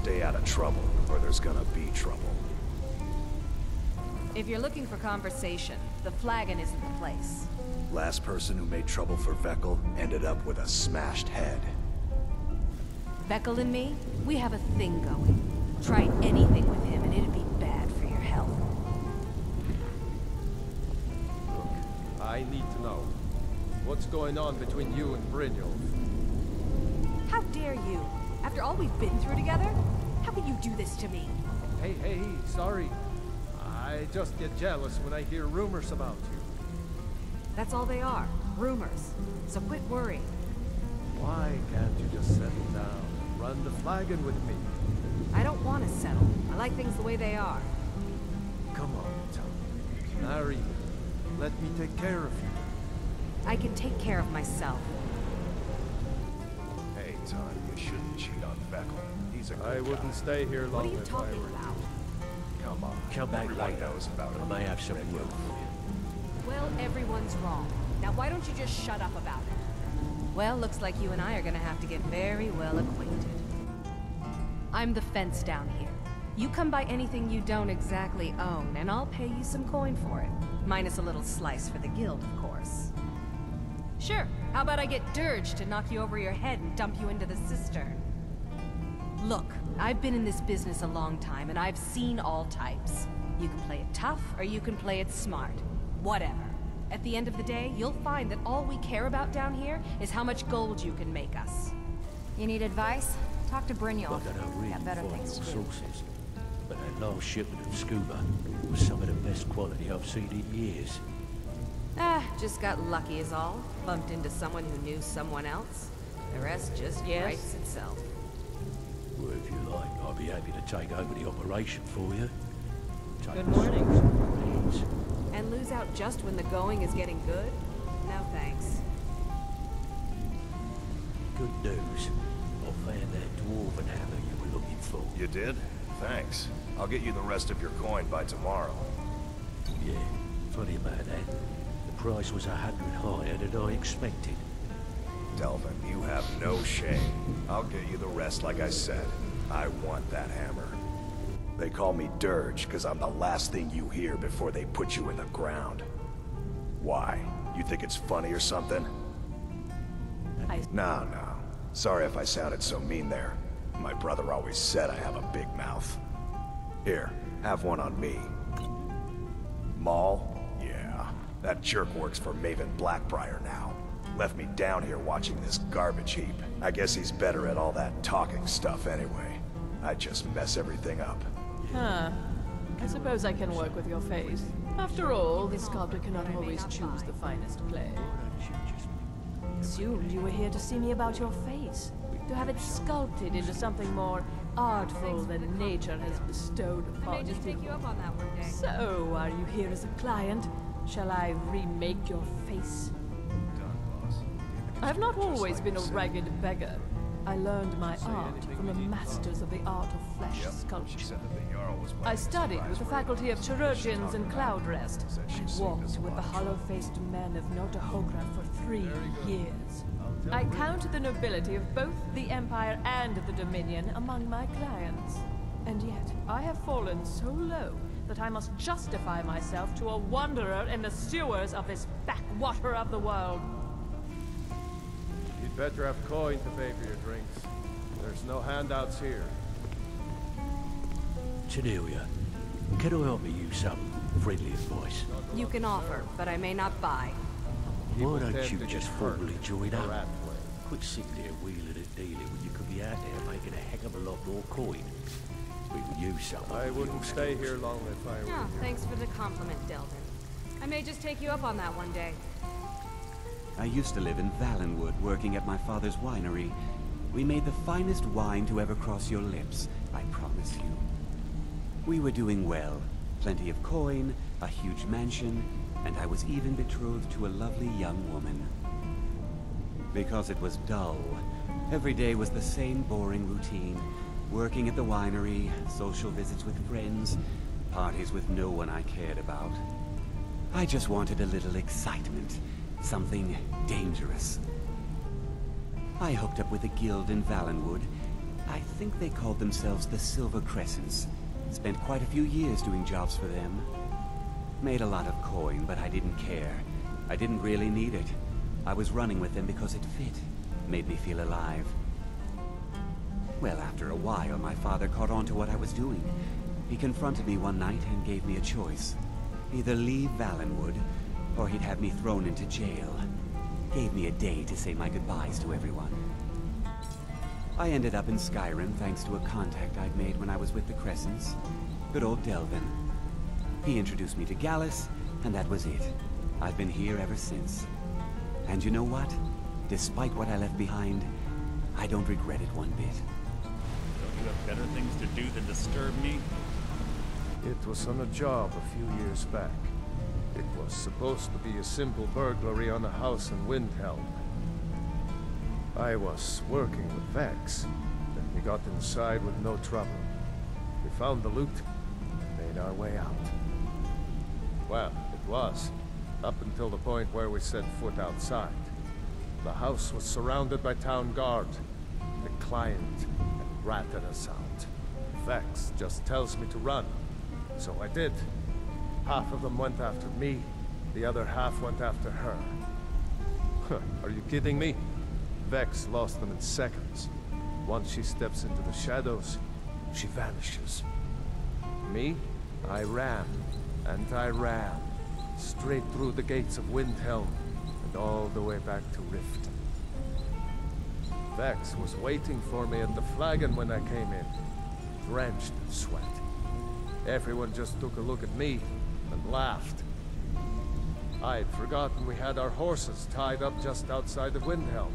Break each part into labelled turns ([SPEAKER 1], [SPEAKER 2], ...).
[SPEAKER 1] stay out of trouble, or there's gonna be trouble.
[SPEAKER 2] If you're looking for conversation, the Flagon isn't the place.
[SPEAKER 1] Last person who made trouble for Veckel ended up with a smashed head.
[SPEAKER 2] Veckel and me, we have a thing going. Try anything with him and it'd be bad for your health.
[SPEAKER 3] Look, I need to know. What's going on between you and Brynjolf?
[SPEAKER 2] How dare you? After all we've been through together? How can you do this to me?
[SPEAKER 3] Hey, sorry. I just get jealous when I hear rumors about you.
[SPEAKER 2] That's all they are. Rumors. So quit worrying.
[SPEAKER 3] Why can't you just settle down and run the Flagon with me?
[SPEAKER 2] I don't want to settle. I like things the way they are.
[SPEAKER 3] Come on, Tom. Marry me. Let me take care of you.
[SPEAKER 2] I can take care of myself.
[SPEAKER 1] Hey, Todd, you shouldn't cheat on Veckel. He's a good
[SPEAKER 3] I wouldn't
[SPEAKER 1] guy.
[SPEAKER 3] stay here
[SPEAKER 2] What
[SPEAKER 3] long
[SPEAKER 2] are you
[SPEAKER 3] if I
[SPEAKER 2] talking
[SPEAKER 3] were you.
[SPEAKER 2] about?
[SPEAKER 1] Come on.
[SPEAKER 4] Come back
[SPEAKER 1] Everyone
[SPEAKER 4] later.
[SPEAKER 1] knows about
[SPEAKER 4] I
[SPEAKER 1] him.
[SPEAKER 4] may have some work for you.
[SPEAKER 2] Well, everyone's wrong. Now why don't you just shut up about it? Well, looks like you and I are gonna have to get very well acquainted. I'm the fence down here. You come by anything you don't exactly own, and I'll pay you some coin for it. Minus a little slice for the guild, of course. Sure, how about I get Dirge to knock you over your head and dump you into the cistern? Look, I've been in this business a long time, and I've seen all types. You can play it tough, or you can play it smart. Whatever. At the end of the day, you'll find that all we care about down here is how much gold you can make us.
[SPEAKER 5] You need advice? Talk to Brynjolf.
[SPEAKER 4] Look, I don't really
[SPEAKER 5] Got better
[SPEAKER 4] find your
[SPEAKER 5] things to do.
[SPEAKER 4] sources, but that last shipment of scuba was some of the best quality I've seen in years.
[SPEAKER 2] Just got lucky is all. Bumped into someone who knew someone else. The rest just writes itself.
[SPEAKER 4] Well, if you like, I'll be happy to take over the operation for you.
[SPEAKER 2] Good morning. And lose out just when the going is getting good? No thanks.
[SPEAKER 4] Good news. I found that dwarven hammer you were looking for.
[SPEAKER 1] You did? Thanks. I'll get you the rest of your coin by tomorrow.
[SPEAKER 4] Yeah, funny about that. The price was 100 higher than I expected.
[SPEAKER 1] Delvin, you have no shame. I'll get you the rest like I said. I want that hammer. They call me Dirge because I'm the last thing you hear before they put you in the ground. Why? You think it's funny or something? No. Sorry if I sounded so mean there. My brother always said I have a big mouth. Here, have one on me. Maul? Yeah. That jerk works for Maven Blackbriar now. Left me down here watching this garbage heap. I guess he's better at all that talking stuff anyway. I just mess everything up.
[SPEAKER 6] Huh. I suppose I can work with your face. After all, the sculptor cannot always choose the finest clay. Assumed you were here to see me about your face. To have it sculpted into something more artful than nature has bestowed
[SPEAKER 2] I may
[SPEAKER 6] upon
[SPEAKER 2] just take you
[SPEAKER 6] it.
[SPEAKER 2] up on that one day.
[SPEAKER 6] So, are you here as a client? Shall I remake your face? I've not always been a ragged beggar. I learned my art from the masters of the art of flesh sculpture. I studied with the faculty of chirurgeons and Cloudrest. I walked with the hollow-faced men of Notahogra for 3 years. I count the nobility of both the Empire and the Dominion among my clients. And yet, I have fallen so low that I must justify myself to a wanderer in the sewers of this backwater of the world.
[SPEAKER 3] You'd better have coin to pay for your drinks. There's no handouts here.
[SPEAKER 4] Cornelia, can I offer you some friendly advice?
[SPEAKER 2] You can offer, but I may not buy.
[SPEAKER 4] Why
[SPEAKER 3] People
[SPEAKER 4] don't
[SPEAKER 3] tend
[SPEAKER 4] you
[SPEAKER 3] to
[SPEAKER 4] just
[SPEAKER 3] get hurt
[SPEAKER 4] formally join
[SPEAKER 3] the
[SPEAKER 4] up?
[SPEAKER 3] rat way.
[SPEAKER 4] Quit sitting there wheeling and dealing when you could be out there making a heck of a lot more coin. We could use some of
[SPEAKER 3] I
[SPEAKER 4] your
[SPEAKER 3] wouldn't stay
[SPEAKER 4] skills.
[SPEAKER 3] here long if I were
[SPEAKER 2] No,
[SPEAKER 3] you.
[SPEAKER 2] thanks for the compliment, Delvin. I may just take you up on that one day.
[SPEAKER 7] I used to live in Valenwood, working at my father's winery. We made the finest wine to ever cross your lips, I promise you. We were doing well. Plenty of coin, a huge mansion, and I was even betrothed to a lovely young woman. Because it was dull. Every day was the same boring routine. Working at the winery, social visits with friends, parties with no one I cared about. I just wanted a little excitement. Something dangerous. I hooked up with a guild in Valenwood. I think they called themselves the Silver Crescents. Spent quite a few years doing jobs for them. Made a lot of coin, but I didn't care. I didn't really need it. I was running with them because it fit. Made me feel alive. Well, after a while, my father caught on to what I was doing. He confronted me one night and gave me a choice. Either leave Valenwood, or he'd have me thrown into jail. Gave me a day to say my goodbyes to everyone. I ended up in Skyrim thanks to a contact I'd made when I was with the Crescents. Good old Delvin. He introduced me to Gallus, and that was it. I've been here ever since. And you know what? Despite what I left behind, I don't regret it one bit.
[SPEAKER 8] Don't you have better things to do than disturb me?
[SPEAKER 3] It was on a job a few years back. It was supposed to be a simple burglary on a house in Windhelm. I was working with Vex, and we got inside with no trouble. We found the loot, and made our way out. Well, it was, up until the point where we set foot outside. The house was surrounded by town guard. The client had ratted us out. Vex just tells me to run, so I did. Half of them went after me, the other half went after her. Are you kidding me? Vex lost them in seconds. Once she steps into the shadows, she vanishes. Me? I ran, and I ran, straight through the gates of Windhelm, and all the way back to Rift. Vex was waiting for me at the Flagon when I came in, drenched in sweat. Everyone just took a look at me and laughed. I'd forgotten we had our horses tied up just outside of Windhelm.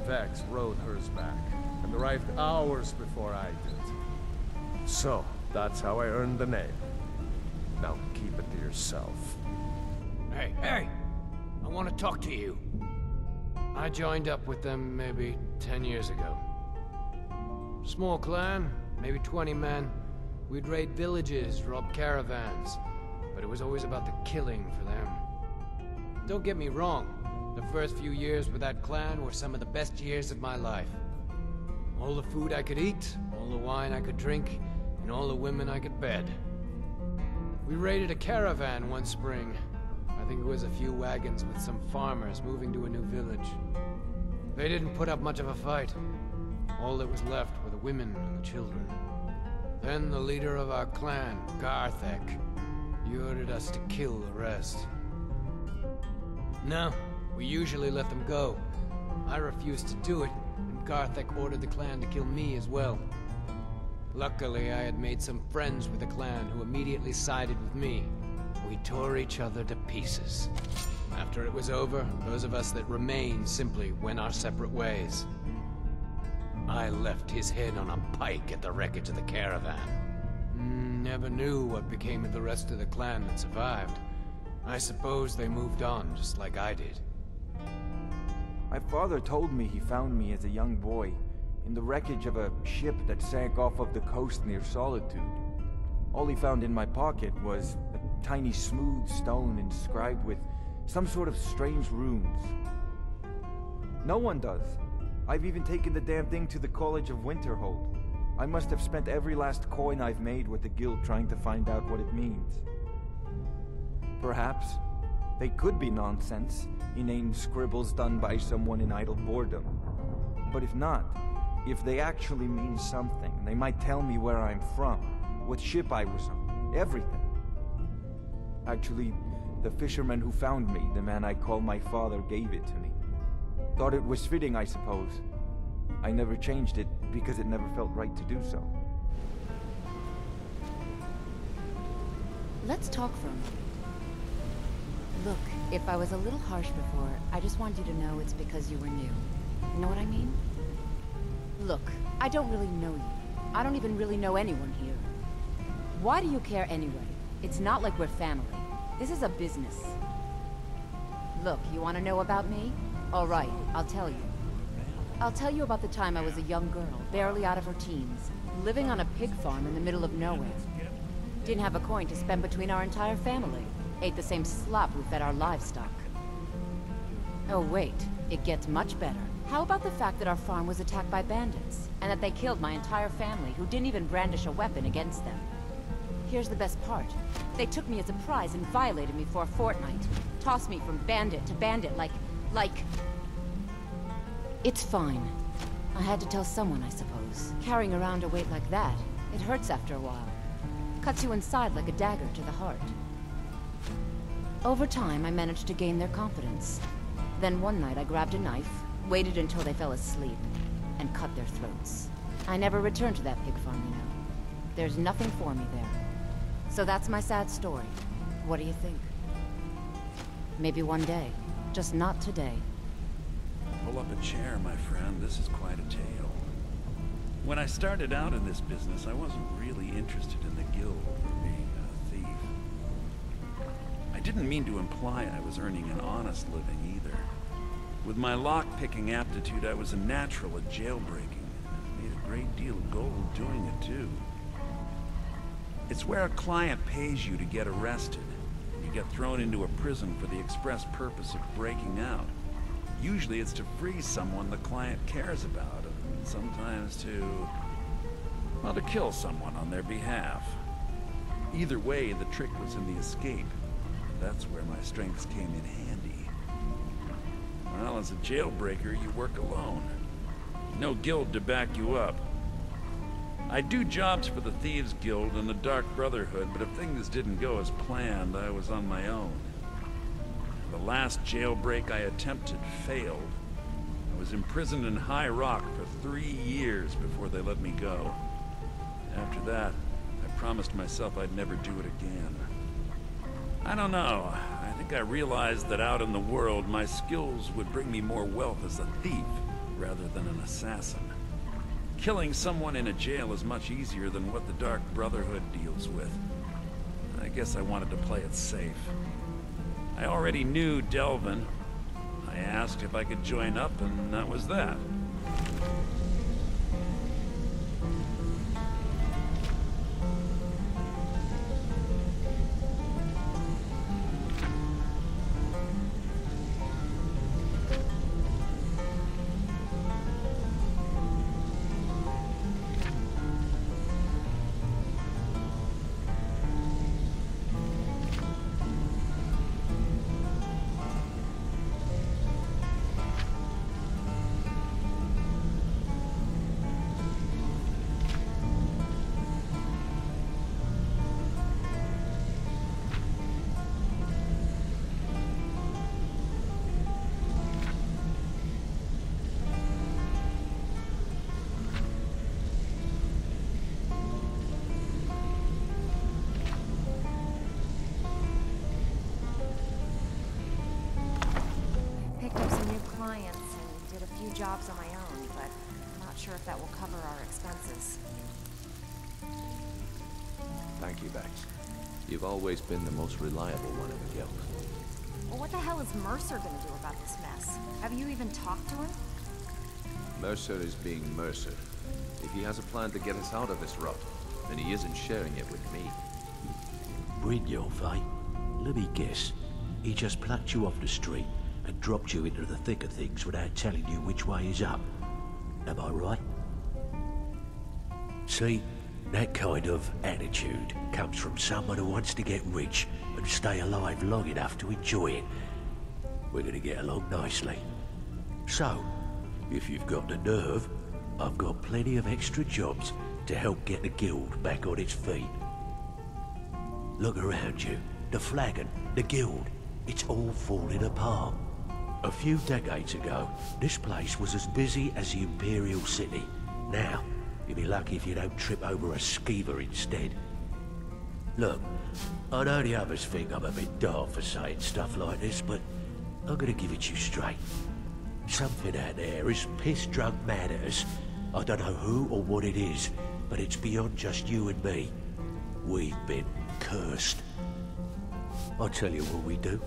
[SPEAKER 3] Vex rode hers back, and arrived hours before I did. So, that's how I earned the name. Now keep it to yourself.
[SPEAKER 9] Hey, hey! I want to talk to you. I joined up with them maybe 10 years ago. Small clan, maybe 20 men. We'd raid villages, rob caravans, but it was always about the killing for them. Don't get me wrong, the first few years with that clan were some of the best years of my life. All the food I could eat, all the wine I could drink, and all the women I could bed. We raided a caravan one spring. I think it was a few wagons with some farmers moving to a new village. They didn't put up much of a fight. All that was left were the women and the children. Then the leader of our clan, Garthek, he ordered us to kill the rest. No, we usually let them go. I refused to do it, and Garthek ordered the clan to kill me as well. Luckily, I had made some friends with the clan who immediately sided with me. We tore each other to pieces. After it was over, those of us that remained simply went our separate ways. I left his head on a pike at the wreckage of the caravan. Never knew what became of the rest of the clan that survived. I suppose they moved on, just like I did.
[SPEAKER 10] My father told me he found me as a young boy in the wreckage of a ship that sank off of the coast near Solitude. All he found in my pocket was a tiny smooth stone inscribed with some sort of strange runes. No one does. I've even taken the damn thing to the College of Winterhold. I must have spent every last coin I've made with the guild trying to find out what it means. Perhaps they could be nonsense, inane scribbles done by someone in idle boredom. But if not, if they actually mean something, they might tell me where I'm from, what ship I was on, everything. Actually, the fisherman who found me, the man I call my father, gave it to me. Thought it was fitting, I suppose. I never changed it because it never felt right to do so.
[SPEAKER 5] Let's talk for a moment. Look, if I was a little harsh before, I just want you to know it's because you were new. You know what I mean? Look, I don't really know you. I don't even really know anyone here. Why do you care anyway? It's not like we're family. This is a business. Look, you want to know about me? All right, I'll tell you. I'll tell you about the time I was a young girl, barely out of her teens, living on a pig farm in the middle of nowhere. Didn't have a coin to spend between our entire family. Ate the same slop who fed our livestock. Oh wait, it gets much better. How about the fact that our farm was attacked by bandits, and that they killed my entire family who didn't even brandish a weapon against them? Here's the best part. They took me as a prize and violated me for a fortnight. Tossed me from bandit to bandit like... It's fine. I had to tell someone, I suppose. Carrying around a weight like that, it hurts after a while. Cuts you inside like a dagger to the heart. Over time, I managed to gain their confidence. Then one night I grabbed a knife, waited until they fell asleep, and cut their throats. I never returned to that pig farm, you know. There's nothing for me there. So that's my sad story. What do you think? Maybe one day. Just not today.
[SPEAKER 8] Pull up a chair, my friend. This is quite a tale. When I started out in this business, I wasn't really interested in the guild or being a thief. I didn't mean to imply I was earning an honest living either. With my lock-picking aptitude, I was a natural at jailbreaking. I made a great deal of gold doing it, too. It's where a client pays you to get arrested. You get thrown into a prison for the express purpose of breaking out. Usually it's to free someone the client cares about, and sometimes to kill someone on their behalf. Either way, the trick was in the escape. That's where my strengths came in handy. Well, as a jailbreaker, you work alone. No guild to back you up. I do jobs for the Thieves Guild and the Dark Brotherhood, but if things didn't go as planned, I was on my own. The last jailbreak I attempted failed. I was imprisoned in High Rock for 3 years before they let me go. After that, I promised myself I'd never do it again. I don't know. I think I realized that out in the world, my skills would bring me more wealth as a thief rather than an assassin. Killing someone in a jail is much easier than what the Dark Brotherhood deals with. I guess I wanted to play it safe. I already knew Delvin. I asked if I could join up, and that was that.
[SPEAKER 11] Jobs on my own, but I'm not sure if that will cover our expenses.
[SPEAKER 12] Thank you, Bex. You've always been the most reliable one in the guild.
[SPEAKER 11] Well, what the hell is Mercer gonna do about this mess? Have you even talked to him?
[SPEAKER 12] Mercer is being Mercer. If he has a plan to get us out of this rut, then he isn't sharing it with me.
[SPEAKER 4] Brynjolf, eh? Let me guess. He just plucked you off the street and dropped you into the thick of things without telling you which way is up. Am I right? See, that kind of attitude comes from someone who wants to get rich and stay alive long enough to enjoy it. We're gonna get along nicely. So, if you've got the nerve, I've got plenty of extra jobs to help get the guild back on its feet. Look around you. The Flagon, the guild, it's all falling apart. A few decades ago, this place was as busy as the Imperial City. Now, you'll be lucky if you don't trip over a skeever instead. Look, I know the others think I'm a bit daft for saying stuff like this, but I'm gonna give it you straight. Something out there is piss-drunk mad at us. I don't know who or what it is, but it's beyond just you and me. We've been cursed. I'll tell you what we do.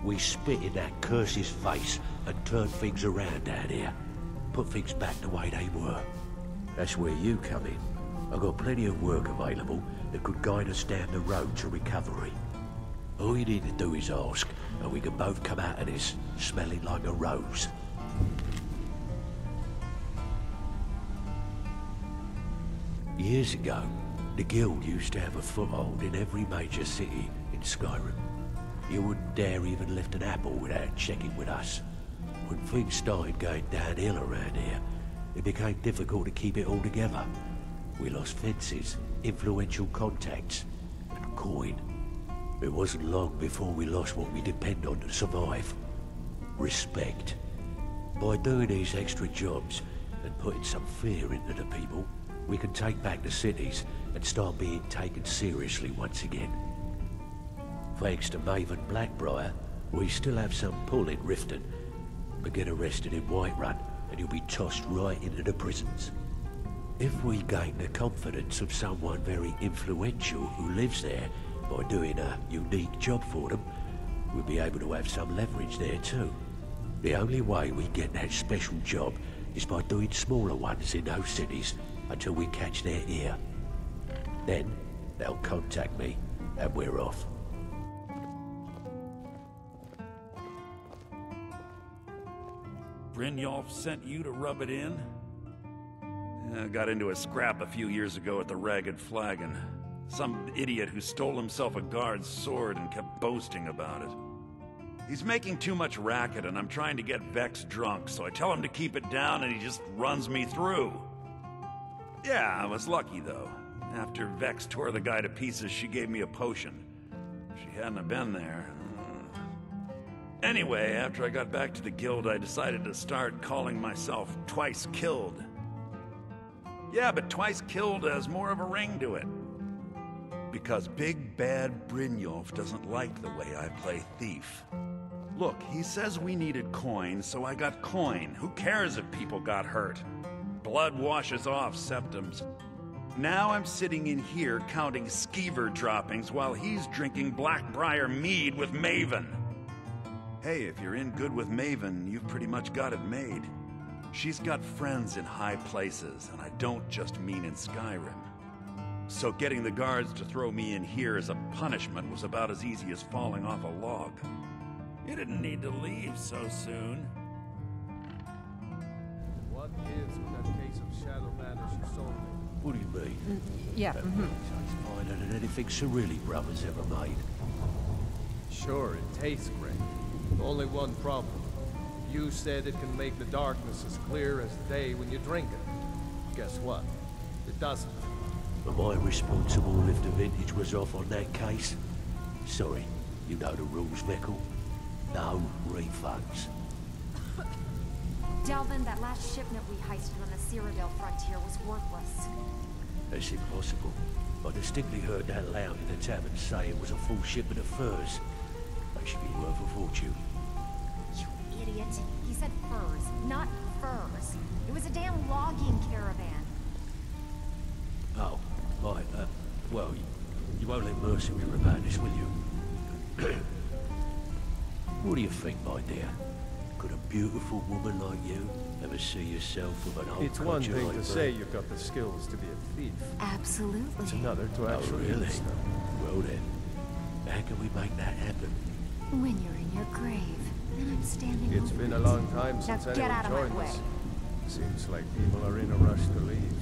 [SPEAKER 4] We spit in that curse's face and turn things around down here. Put things back the way they were. That's where you come in. I've got plenty of work available that could guide us down the road to recovery. All you need to do is ask, and we can both come out of this smelling like a rose. Years ago, the guild used to have a foothold in every major city in Skyrim. You wouldn't dare even lift an apple without checking with us. When things started going downhill around here, it became difficult to keep it all together. We lost fences, influential contacts, and coin. It wasn't long before we lost what we depend on to survive. Respect. By doing these extra jobs and putting some fear into the people, we can take back the cities and start being taken seriously once again. Thanks to Maven Blackbriar, we still have some pull in Riften. But get arrested in Whiterun and you'll be tossed right into the prisons. If we gain the confidence of someone very influential who lives there by doing a unique job for them, we'll be able to have some leverage there too. The only way we get that special job is by doing smaller ones in those cities until we catch their ear. Then, they'll contact me, and we're off.
[SPEAKER 8] Brynjolf sent you to rub it in? I got into a scrap a few years ago at the Ragged Flagon. Some idiot who stole himself a guard's sword and kept boasting about it. He's making too much racket and I'm trying to get Vex drunk, so I tell him to keep it down and he just runs me through. Yeah, I was lucky though. After Vex tore the guy to pieces, she gave me a potion. If she hadn't have been there... Anyway, after I got back to the guild, I decided to start calling myself Twice Killed. Yeah, but Twice Killed has more of a ring to it. Because Big Bad Brynjolf doesn't like the way I play thief. Look, he says we needed coin, so I got coin. Who cares if people got hurt? Blood washes off septums. Now I'm sitting in here counting skeever droppings while he's drinking Blackbriar mead with Maven. Hey, if you're in good with Maven, you've pretty much got it made. She's got friends in high places, and I don't just mean in Skyrim. So getting the guards to throw me in here as a punishment was about as easy as falling off a log. You didn't need to leave so soon.
[SPEAKER 3] What gives with that case of Shadow Banish you sold me?
[SPEAKER 4] What do you mean?
[SPEAKER 2] Yeah,
[SPEAKER 4] That tastes finer than anything Cirilli Brothers ever made.
[SPEAKER 3] Sure, it tastes great. Only one problem. You said it can make the darkness as clear as day when you drink it. Guess what? It doesn't.
[SPEAKER 4] Am I responsible if the vintage was off on that case? Sorry, you know the rules, Veckle. No refunds.
[SPEAKER 11] Delvin, that last shipment we heisted on the Cyrodiil frontier was worthless.
[SPEAKER 4] That's impossible. I distinctly heard that loud in the tavern say it was a full shipment of furs. They should be worth a fortune.
[SPEAKER 11] You idiot. He said furs, not furs. It was a damn logging caravan.
[SPEAKER 4] Oh, right, well, you won't let Mercy hear about this, will you? What do you think, my dear? Could a beautiful woman like you ever see yourself with an old
[SPEAKER 3] It's one thing
[SPEAKER 4] like
[SPEAKER 3] to say you've got the skills to be a thief.
[SPEAKER 5] Absolutely.
[SPEAKER 3] It's another to actually
[SPEAKER 4] really?
[SPEAKER 3] do stuff.
[SPEAKER 4] Well then, how can we make that happen?
[SPEAKER 5] When you're in your grave, and I'm standing
[SPEAKER 3] It's
[SPEAKER 5] over
[SPEAKER 3] been a
[SPEAKER 5] it.
[SPEAKER 3] long time
[SPEAKER 11] Now
[SPEAKER 3] since
[SPEAKER 11] get
[SPEAKER 3] anyone
[SPEAKER 11] out of my
[SPEAKER 3] joined
[SPEAKER 11] way.
[SPEAKER 3] us. Seems like people are in a rush to leave.